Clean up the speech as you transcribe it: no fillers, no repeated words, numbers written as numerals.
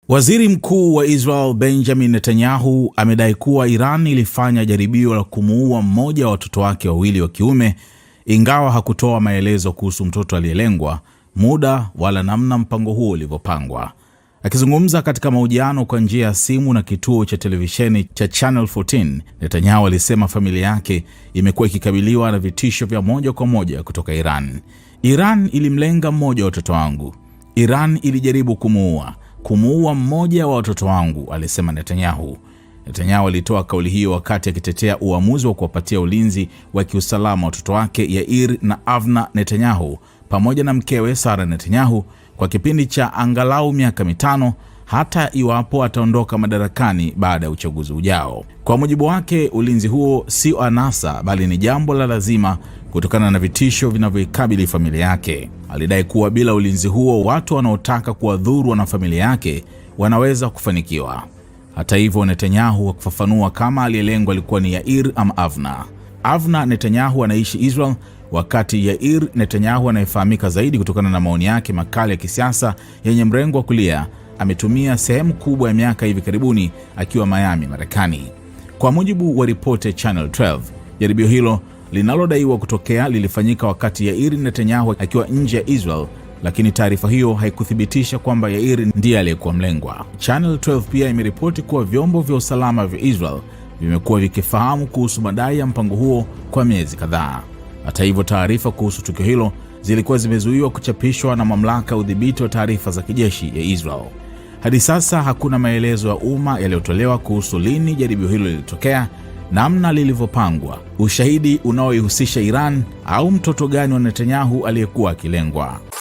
Waziri Mkuu wa Israel Benjamin Netanyahu amedai kuwa Iran ilifanya jaribio la kumuua mmoja wa watoto wake wawili wa kiume, ingawa hakutoa maelezo kuhusu mtoto aliyelengwa, muda wala namna mpango huo ulivyopangwa. Akizungumza katika mahojiano kwa njia ya simu na kituo cha televisheni cha Channel 14, Netanyahu alisema familia yake imekuwa ikikabiliwa na vitisho vya moja kwa moja kutoka Iran. Iran ilimlenga mmoja wa watoto wangu. Iran ilijaribu kumuua mmoja wa watoto wangu, alisema Netanyahu. Netanyahu alitoa kauli hiyo wakati akitetea uamuzi wa kuwapatia ulinzi wa kiusalama watoto wake Yair na Avna Netanyahu pamoja na mkewe Sarah Netanyahu kwa kipindi cha angalau miaka 5, hata iwapo ataondoka madarakani baada ya uchaguzi ujao. Kwa mujibu wake, ulinzi huo sio anasa bali ni jambo la lazima kutokana na vitisho vinavyoikabili familia yake. Alidai kuwa bila ulinzi huo, watu wanaotaka kuwadhuru na familia yake wanaweza kufanikiwa. Hata hivyo, Netanyahu hakufafanua kama aliyelengwa alikuwa ni Yair ama Avna. Avna Netanyahu anaishi Israel, wakati Yair Netanyahu, anayefahamika zaidi kutokana na maoni yake makali ya kisiasa yenye mrengo wa kulia, ametumia sehemu kubwa ya miaka hivi karibuni akiwa Miami, Marekani. Kwa mujibu wa ripoti ya Channel 12, jaribio hilo linalodaiwa kutokea lilifanyika wakati Yair Netanyahu akiwa nje ya Israel, lakini taarifa hiyo haikuthibitisha kwamba Yair ndiye aliyekuwa mlengwa. Channel 12 pia imeripoti kuwa vyombo vya usalama vya Israel vimekuwa vikifahamu kuhusu madai ya mpango huo kwa miezi kadhaa. Hata hivyo, taarifa kuhusu tukio hilo zilikuwa zimezuiwa kuchapishwa na mamlaka ya udhibiti wa taarifa za kijeshi ya Israel. Hadi sasa hakuna maelezo ya umma yaliyotolewa kuhusu lini jaribio hilo lilitokea, namna lilivyopangwa, ushahidi unaoihusisha Iran au mtoto gani wa Netanyahu aliyekuwa akilengwa.